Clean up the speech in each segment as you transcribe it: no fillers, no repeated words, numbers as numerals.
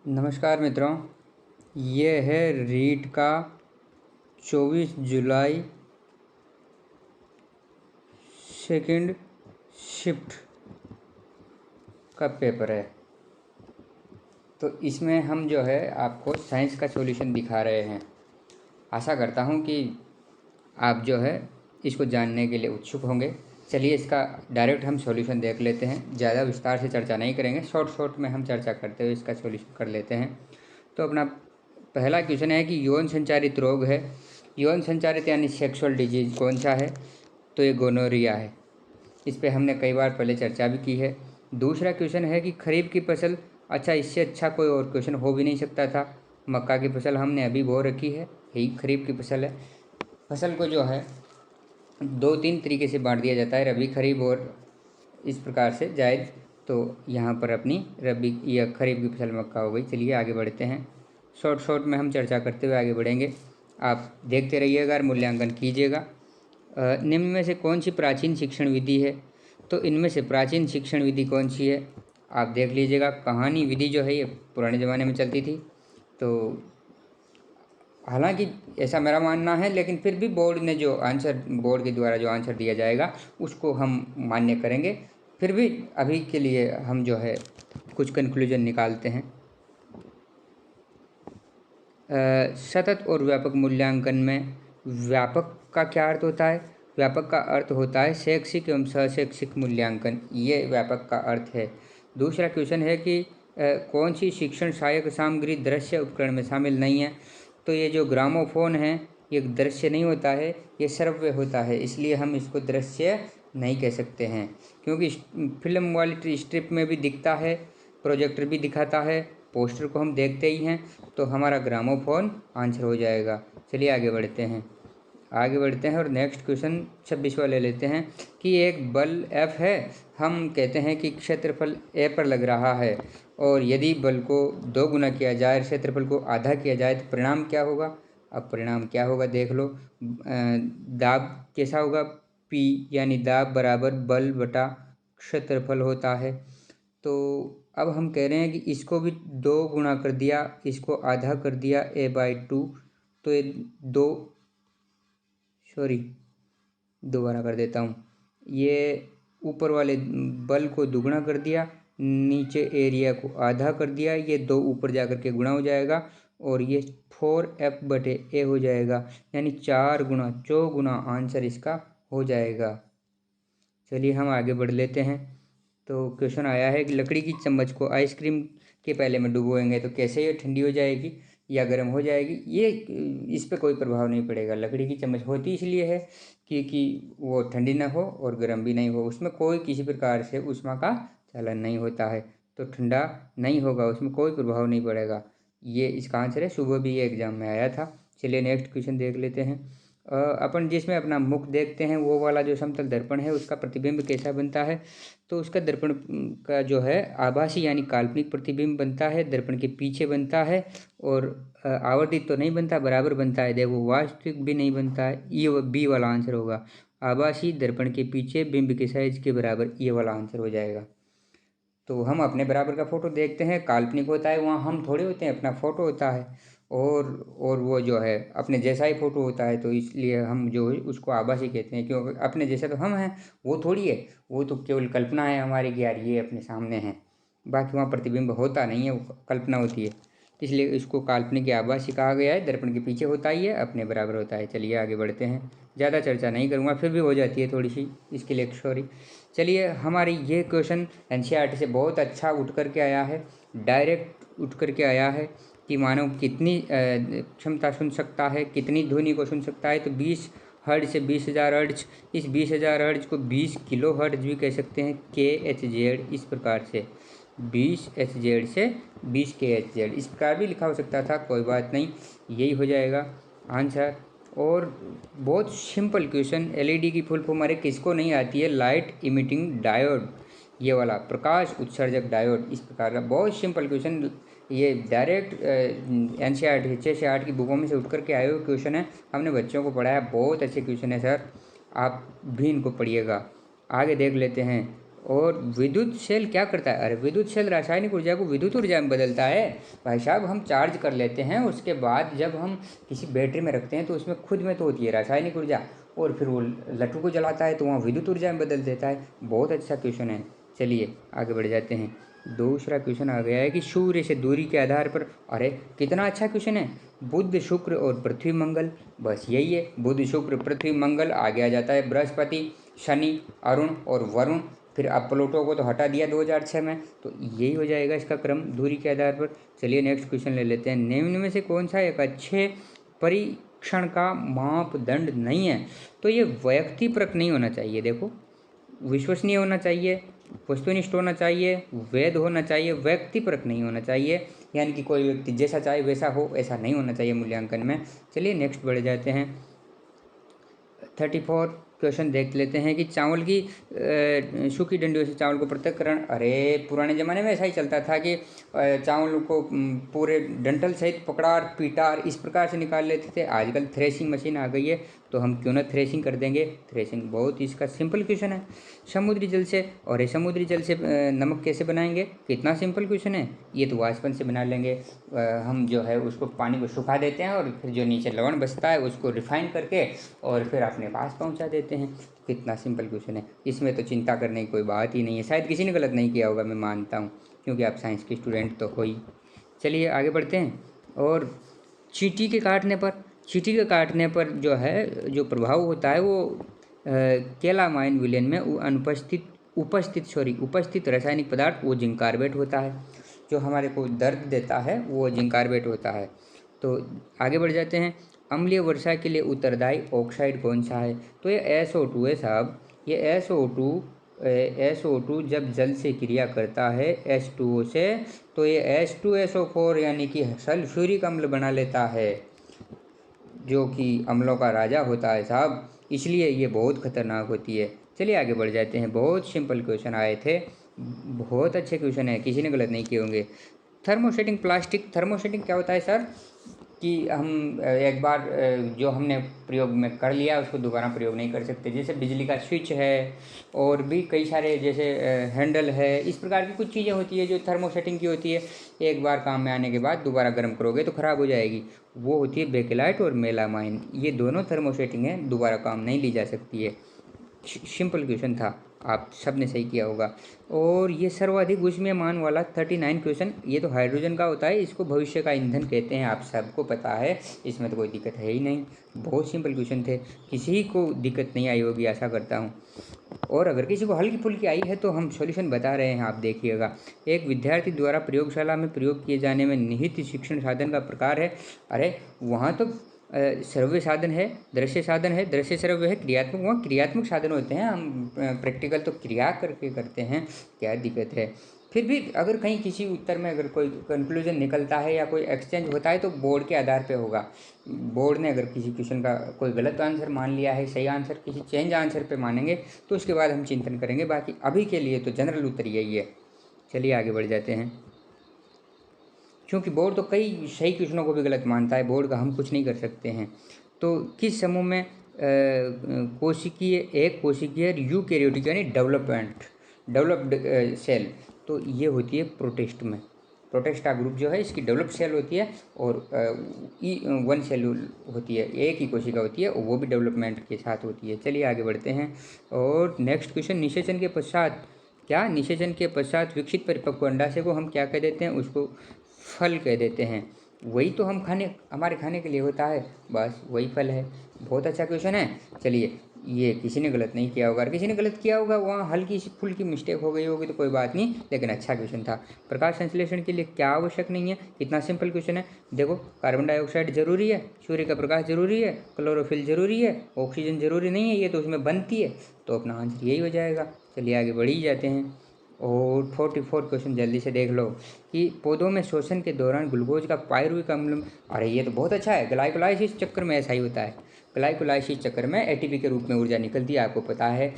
नमस्कार मित्रों, ये है रीट का 24 जुलाई सेकंड शिफ्ट का पेपर है। तो इसमें हम जो है आपको साइंस का सॉल्यूशन दिखा रहे हैं। आशा करता हूँ कि आप जो है इसको जानने के लिए उत्सुक होंगे। चलिए इसका डायरेक्ट हम सॉल्यूशन देख लेते हैं। ज़्यादा विस्तार से चर्चा नहीं करेंगे, शॉर्ट में हम चर्चा करते हुए इसका सॉल्यूशन कर लेते हैं। तो अपना पहला क्वेश्चन है कि यौन संचारित रोग है। यौन संचारित यानी सेक्सुअल डिजीज कौन सा है? तो ये गोनोरिया है। इस पे हमने कई बार पहले चर्चा भी की है। दूसरा क्वेश्चन है कि खरीफ की फसल। अच्छा, इससे अच्छा कोई और क्वेश्चन हो भी नहीं सकता था। मक्का की फसल हमने अभी बो रखी है, यही खरीफ की फसल है। फसल को जो है 2-3 तरीके से बांट दिया जाता है, रबी, खरीफ और इस प्रकार से जायद। तो यहाँ पर अपनी रबी या खरीफ की फसल मक्का हो गई। चलिए आगे बढ़ते हैं। शॉर्ट में हम चर्चा करते हुए आगे बढ़ेंगे। आप देखते रहिएगा और मूल्यांकन कीजिएगा। निम्न में से कौन सी प्राचीन शिक्षण विधि है? तो इनमें से प्राचीन शिक्षण विधि कौन सी है आप देख लीजिएगा। कहानी विधि जो है ये पुराने ज़माने में चलती थी। तो हालांकि ऐसा मेरा मानना है, लेकिन फिर भी बोर्ड के द्वारा जो आंसर दिया जाएगा उसको हम मान्य करेंगे। फिर भी अभी के लिए हम जो है कुछ कंक्लूजन निकालते हैं। सतत और व्यापक मूल्यांकन में व्यापक का क्या अर्थ होता है? व्यापक का अर्थ होता है शैक्षिक एवं सहशैक्षिक मूल्यांकन, ये व्यापक का अर्थ है। दूसरा क्वेश्चन है कि कौन सी शिक्षण सहायक सामग्री दृश्य उपकरण में शामिल नहीं है? तो ये जो ग्रामोफोन है ये दृश्य नहीं होता है, ये श्रव्य होता है, इसलिए हम इसको दृश्य नहीं कह सकते हैं। क्योंकि फिल्म वाली स्ट्रिप में भी दिखता है, प्रोजेक्टर भी दिखाता है, पोस्टर को हम देखते ही हैं, तो हमारा ग्रामोफोन आंसर हो जाएगा। चलिए आगे बढ़ते हैं और नेक्स्ट क्वेश्चन 26वां ले लेते हैं कि एक बल F है। हम कहते हैं कि क्षेत्रफल A पर लग रहा है और यदि बल को 2 गुना किया जाए, क्षेत्रफल को आधा किया जाए तो परिणाम क्या होगा? अब परिणाम क्या होगा देख लो। दाब कैसा होगा? P यानी दाब बराबर बल बटा क्षेत्रफल होता है। तो अब हम कह रहे हैं कि इसको भी 2 गुना कर दिया, इसको आधा कर दिया A/2, तो ये दोबारा कर देता हूँ। ये ऊपर वाले बल को दुगुना कर दिया, नीचे एरिया को आधा कर दिया, ये 2 ऊपर जाकर के गुणा हो जाएगा और ये 4F/A हो जाएगा, यानी 4 गुना 4 गुना आंसर इसका हो जाएगा। चलिए हम आगे बढ़ लेते हैं। तो क्वेश्चन आया है कि लकड़ी की चम्मच को आइसक्रीम के प्याले में डुबोएंगे तो कैसे ये ठंडी हो जाएगी या गर्म हो जाएगी? ये इस पे कोई प्रभाव नहीं पड़ेगा। लकड़ी की चम्मच होती इसलिए है कि वो ठंडी ना हो और गर्म भी नहीं हो, उसमें कोई किसी प्रकार से ऊष्मा का चलन नहीं होता है, तो ठंडा नहीं होगा, उसमें कोई प्रभाव नहीं पड़ेगा। ये इसका आंसर है। सुबह भी ये एग्जाम में आया था। चलिए नेक्स्ट क्वेश्चन देख लेते हैं। अपन जिसमें अपना मुख देखते हैं वो वाला जो समतल दर्पण है उसका प्रतिबिंब कैसा बनता है? तो उसका दर्पण का जो है आभासी यानी काल्पनिक प्रतिबिंब बनता है, दर्पण के पीछे बनता है और आवर्तित तो नहीं बनता, बराबर बनता है। देखो वास्तविक भी नहीं बनता है, ये बी वाला आंसर होगा। आभासी दर्पण के पीछे बिंब के साइज के बराबर, ये वाला आंसर हो जाएगा। तो हम अपने बराबर का फोटो देखते हैं, काल्पनिक होता है, वहाँ हम थोड़े होते हैं, अपना फोटो होता है और वो जो है अपने जैसा ही फोटो होता है, तो इसलिए हम जो है उसको आभासी कहते हैं, क्योंकि अपने जैसा तो हम हैं, वो थोड़ी है, वो तो केवल कल्पना है हमारी कि यार ये अपने सामने है, बाकी वहाँ प्रतिबिंब होता नहीं है, वो कल्पना होती है, इसलिए इसको काल्पनिक या आभासी कहा गया है। दर्पण के पीछे होता ही है, अपने बराबर होता है। चलिए आगे बढ़ते हैं, ज़्यादा चर्चा नहीं करूँगा, फिर भी हो जाती है थोड़ी सी, इसके लिए सॉरी। चलिए हमारी ये क्वेश्चन एनसीईआरटी से बहुत अच्छा उठ कर के आया है, डायरेक्ट उठ कर के आया है कि मानव कितनी क्षमता सुन सकता है, कितनी ध्वनि को सुन सकता है। तो 20 हर्ट्ज से 20,000 हर्ट्ज, इस 20,000 हर्ट्ज को 20 किलो हर्ट्ज भी कह सकते हैं, KHZ, इस प्रकार से 20 HZ से 20 KHZ इस प्रकार भी लिखा हो सकता था, कोई बात नहीं, यही हो जाएगा आंसर। और बहुत सिंपल क्वेश्चन, LED की फुल फॉर्म हमारे किसको नहीं आती है? लाइट इमिटिंग डायोड, ये वाला प्रकाश उत्सर्जक डायोड, इस प्रकार का बहुत सिंपल क्वेश्चन। ये डायरेक्ट NCERT 6 से 8 की बुकों में से उठ कर के आए हुए क्वेश्चन है, हमने बच्चों को पढ़ाया, बहुत अच्छे क्वेश्चन है सर, आप भी इनको पढ़िएगा। आगे देख लेते हैं। और विद्युत सेल क्या करता है? अरे विद्युत सेल रासायनिक ऊर्जा को विद्युत ऊर्जा में बदलता है। भाई साहब, हम चार्ज कर लेते हैं, उसके बाद जब हम किसी बैटरी में रखते हैं तो उसमें खुद में तो होती है रासायनिक ऊर्जा, और फिर वो लट्टू को जलाता है तो वहाँ विद्युत ऊर्जा में बदल देता है। बहुत अच्छा क्वेश्चन है। चलिए आगे बढ़ जाते हैं। दूसरा क्वेश्चन आ गया है कि सूर्य से दूरी के आधार पर, अरे कितना अच्छा क्वेश्चन है। बुध, शुक्र और पृथ्वी, मंगल, बस यही है। बुध, शुक्र, पृथ्वी, मंगल, आगे आ जाता है बृहस्पति, शनि, अरुण और वरुण। फिर अब प्लूटो को तो हटा दिया 2006 में, तो यही हो जाएगा इसका क्रम दूरी के आधार पर। चलिए नेक्स्ट क्वेश्चन ले लेते हैं। निम्न में से कौन सा एक अच्छे परीक्षण का मापदंड नहीं है? तो ये व्यक्तिपरक नहीं होना चाहिए। देखो, विश्वसनीय होना चाहिए, वस्तुनिष्ठ होना चाहिए, वैध होना चाहिए, व्यक्तिपरक नहीं होना चाहिए। यानी कि कोई व्यक्ति जैसा चाहे वैसा हो, ऐसा नहीं होना चाहिए मूल्यांकन में। चलिए नेक्स्ट बढ़ जाते हैं। 34 क्वेश्चन देख लेते हैं कि चावल की सूखी डंडियों से चावल को पृथक्करण। अरे पुराने ज़माने में ऐसा ही चलता था कि चावल को पूरे डंठल सहित पकड़ार पीटार इस प्रकार से निकाल लेते थे। आजकल थ्रेशिंग मशीन आ गई है, तो हम क्यों ना थ्रेशिंग कर देंगे। थ्रेशिंग बहुत इसका सिंपल क्वेश्चन है। समुद्री जल से, और समुद्री जल से नमक कैसे बनाएंगे? कितना सिंपल क्वेश्चन है। ये तो वाष्पन से बना लेंगे। हम जो है उसको पानी को सुखा देते हैं और फिर जो नीचे लवण बचता है उसको रिफाइन करके और फिर अपने पास पहुंचा देते हैं। कितना सिंपल क्वेश्चन है, इसमें तो चिंता करने की कोई बात ही नहीं है। शायद किसी ने गलत नहीं किया होगा, मैं मानता हूँ, क्योंकि आप साइंस के स्टूडेंट तो हो ही। चलिए आगे बढ़ते हैं। और चींटी के काटने पर जो है जो प्रभाव होता है वो कैलामाइन विलयन में उपस्थित रासायनिक पदार्थ वो जिंक कार्बेट होता है। जो हमारे को दर्द देता है वो जिंक कार्बेट होता है। तो आगे बढ़ जाते हैं। अम्लीय वर्षा के लिए उत्तरदायी ऑक्साइड कौन सा है? तो ये SO2 है साहब। ये SO2 जब जल से क्रिया करता है H2O से, तो ये H2SO4 यानी कि सल्फ्यूरिक अम्ल बना लेता है, जो कि अम्लों का राजा होता है साहब। इसलिए ये बहुत खतरनाक होती है। चलिए आगे बढ़ जाते हैं। बहुत सिंपल क्वेश्चन आए थे, बहुत अच्छे क्वेश्चन है, किसी ने गलत नहीं किए होंगे। थर्मोसेटिंग क्या होता है सर? कि हम एक बार जो हमने प्रयोग में कर लिया उसको दोबारा प्रयोग नहीं कर सकते। जैसे बिजली का स्विच है और भी कई सारे जैसे हैंडल है, इस प्रकार की कुछ चीज़ें होती है जो थर्मोसेटिंग की होती है। एक बार काम में आने के बाद दोबारा गर्म करोगे तो ख़राब हो जाएगी। वो होती है बेकेलाइट और मेलामाइन, ये दोनों थर्मोसेटिंग है, दोबारा काम नहीं ली जा सकती है। सिंपल क्वेश्चन था, आप सब ने सही किया होगा। और ये सर्वाधिक ऊष्मीय मान वाला 39 क्वेश्चन, ये तो हाइड्रोजन का होता है, इसको भविष्य का ईंधन कहते हैं, आप सबको पता है, इसमें तो कोई दिक्कत है ही नहीं। बहुत सिंपल क्वेश्चन थे, किसी को दिक्कत नहीं आई होगी आशा करता हूँ। और अगर किसी को हल्की फुल्की आई है तो हम सॉल्यूशन बता रहे हैं, आप देखिएगा। एक विद्यार्थी द्वारा प्रयोगशाला में प्रयोग किए जाने में निहित शिक्षण साधन का प्रकार है। अरे वहाँ तो श्रव्य साधन है, दृश्य साधन है, दृश्य श्रव्य है, क्रियात्मक, वहाँ क्रियात्मक साधन होते हैं। हम प्रैक्टिकल तो क्रिया करके करते हैं, क्या दिक्कत है। फिर भी अगर कहीं किसी उत्तर में अगर कोई कंक्लूजन निकलता है या कोई एक्सचेंज होता है तो बोर्ड के आधार पे होगा। बोर्ड ने अगर किसी क्वेश्चन का कोई गलत आंसर मान लिया है, सही आंसर किसी चेंज आंसर पे मानेंगे तो उसके बाद हम चिंतन करेंगे। बाकी अभी के लिए तो जनरल उत्तर यही है। चलिए आगे बढ़ जाते हैं। क्योंकि बोर्ड तो कई सही क्वेश्चनों को भी गलत मानता है, बोर्ड का हम कुछ नहीं कर सकते हैं। तो किस समूह में एक कोशिकीय यूकैरियोटिक यानी डेवलप्ड सेल, तो ये होती है प्रोटिस्ट में। प्रोटिस्टा ग्रुप जो है इसकी डेवलप्ड सेल होती है, और वन सेल होती है, एक ही कोशिका होती है, वो भी डेवलपमेंट के साथ होती है। चलिए आगे बढ़ते हैं। और नेक्स्ट क्वेश्चन, निषेचन के पश्चात विकसित परिपक्व अंडाशय को हम क्या कह देते हैं? उसको फल कह देते हैं। वही तो हमारे खाने के लिए होता है, बस वही फल है। बहुत अच्छा क्वेश्चन है। चलिए, ये किसी ने गलत नहीं किया होगा, और किसी ने गलत किया होगा वहाँ हल्की सी फुल्की मिस्टेक हो गई होगी तो कोई बात नहीं, लेकिन अच्छा क्वेश्चन था। प्रकाश संश्लेषण के लिए क्या आवश्यक नहीं है? कितना सिंपल क्वेश्चन है। देखो, कार्बन डाइऑक्साइड जरूरी है, सूर्य का प्रकाश जरूरी है, क्लोरोफिल जरूरी है, ऑक्सीजन जरूरी नहीं है, ये तो उसमें बनती है, तो अपना आंसर यही हो जाएगा। चलिए आगे बढ़ ही जाते हैं। और 44 क्वेश्चन जल्दी से देख लो कि पौधों में श्वसन के दौरान ग्लूकोज का पायरुविक अम्ल, अरे ये तो बहुत अच्छा है, ग्लाइकोलाइसिस चक्कर में ऐसा ही होता है। ग्लाइकोलाइसिस चक्कर में एटीपी के रूप में ऊर्जा निकलती है, आपको पता है।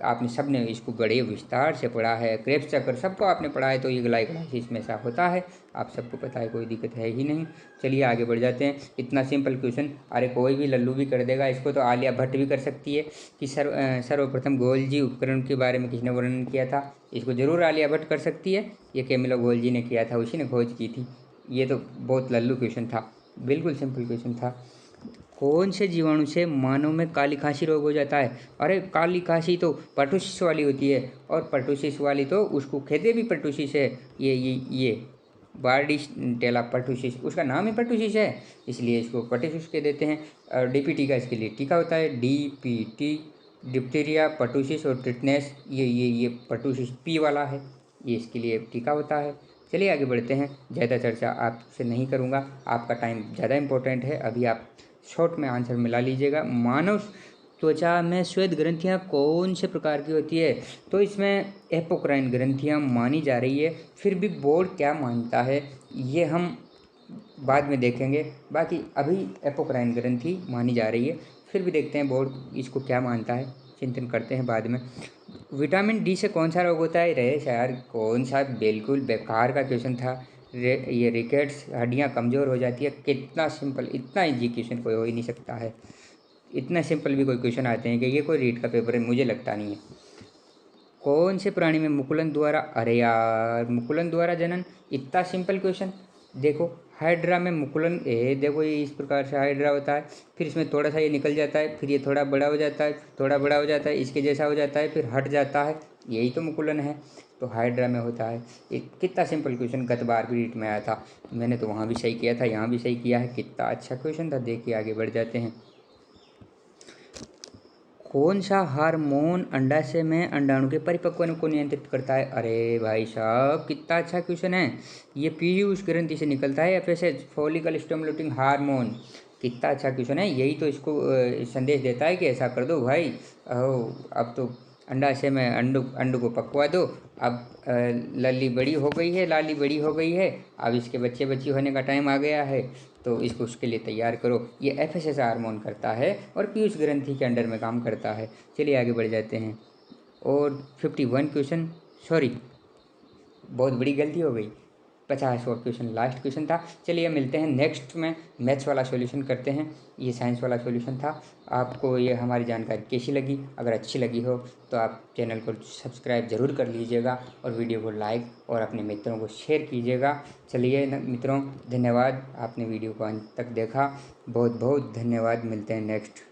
आपने सब ने इसको बड़े विस्तार से पढ़ा है, क्रेब्स चक्कर सबको आपने पढ़ा है, तो ये ग्लाइकोलाइसिस में ऐसा होता है, आप सबको पता है, कोई दिक्कत है ही नहीं। चलिए आगे बढ़ जाते हैं। इतना सिंपल क्वेश्चन, अरे कोई भी लल्लू भी कर देगा इसको, तो आलिया भट्ट भी कर सकती है कि सर्वप्रथम गोल्जी उपकरण के बारे में किसने वर्णन किया था, इसको जरूर आलिया भट्ट कर सकती है। ये कैमिलो गोल्जी ने किया था, उसी ने खोज की थी। ये तो बहुत लल्लू क्वेश्चन था, बिल्कुल सिंपल क्वेश्चन था। कौन से जीवाणु से मानव में काली खांसी रोग हो जाता है? अरे काली खांसी तो पर्टुसिस वाली होती है, और पर्टुसिस वाली तो उसको कहते भी पर्टुसिस है। ये बारडीटेला पर्टुसिस, उसका नाम ही पर्टुसिस है, इसलिए इसको पर्टुसिस कह देते हैं। और डीपीटी का इसके लिए टीका होता है, डीपीटी, डिप्थीरिया, पर्टुसिस और टिटनेस, ये पर्टुसिस पी वाला है, ये इसके लिए टीका होता है। चलिए आगे बढ़ते हैं, ज़्यादा चर्चा आपसे नहीं करूँगा, आपका टाइम ज़्यादा इम्पोर्टेंट है, अभी आप शॉर्ट में आंसर मिला लीजिएगा। मानव त्वचा में श्वेत ग्रंथियाँ कौन से प्रकार की होती है? तो इसमें एपोक्राइन ग्रंथियाँ मानी जा रही है, फिर भी बोर्ड क्या मानता है ये हम बाद में देखेंगे। बाकी अभी एपोक्राइन ग्रंथि मानी जा रही है, फिर भी देखते हैं बोर्ड इसको क्या मानता है, चिंतन करते हैं बाद में। विटामिन डी से कौन सा रोग होता है? रहे यार कौन सा, बिल्कुल बेकार का क्वेश्चन था। ये रिकेट्स, हड्डियाँ कमज़ोर हो जाती है, कितना सिंपल, इतना इजी क्वेश्चन कोई हो ही नहीं सकता है। इतना सिंपल भी कोई क्वेश्चन आते हैं कि ये कोई रीट का पेपर है, मुझे लगता नहीं है। कौन से प्राणी में मुकुलन द्वारा, अरे यार मुकुलन द्वारा जनन, इतना सिंपल क्वेश्चन। देखो हाइड्रा में मुकुलन देखो ये इस प्रकार से हाइड्रा होता है, फिर इसमें थोड़ा सा ये निकल जाता है, फिर ये थोड़ा बड़ा हो जाता है, थोड़ा बड़ा हो जाता है, इसके जैसा हो जाता है, फिर हट जाता है, यही तो मुकुलन है, तो हाइड्रा में होता है। कितना सिंपल क्वेश्चन गत बार भी रीट में आया था, मैंने तो वहाँ भी सही किया था, यहाँ भी सही किया है, कितना अच्छा क्वेश्चन था। देखिए आगे बढ़ जाते हैं। कौन सा हार्मोन अंडाशय में अंडाणु के परिपक्वन को नियंत्रित करता है? अरे भाई साहब कितना अच्छा क्वेश्चन है। ये पीयूष ग्रंथि से निकलता है, एफएसएच, फॉलिकल स्टिमुलेटिंग हार्मोन। कितना अच्छा क्वेश्चन है, यही तो इसको संदेश देता है कि ऐसा कर दो भाई, अब तो अंडाशय में अंडू को पकवा दो, अब लल्ली बड़ी हो गई है, लाली बड़ी हो गई है, अब इसके बच्चे बच्ची होने का टाइम आ गया है, तो इसको उसके लिए तैयार करो। ये एफएसएस हार्मोन करता है और पीयूष ग्रंथि के अंडर में काम करता है। चलिए आगे बढ़ जाते हैं। और 51 क्वेश्चन, सॉरी बहुत बड़ी गलती हो गई, 50वां क्वेश्चन लास्ट क्वेश्चन था। चलिए मिलते हैं नेक्स्ट में, मैथ्स वाला सॉल्यूशन करते हैं। ये साइंस वाला सॉल्यूशन था। आपको ये हमारी जानकारी कैसी लगी? अगर अच्छी लगी हो तो आप चैनल को सब्सक्राइब ज़रूर कर लीजिएगा, और वीडियो को लाइक और अपने मित्रों को शेयर कीजिएगा। चलिए मित्रों, धन्यवाद, आपने वीडियो को अंत तक देखा, बहुत बहुत धन्यवाद। मिलते हैं नेक्स्ट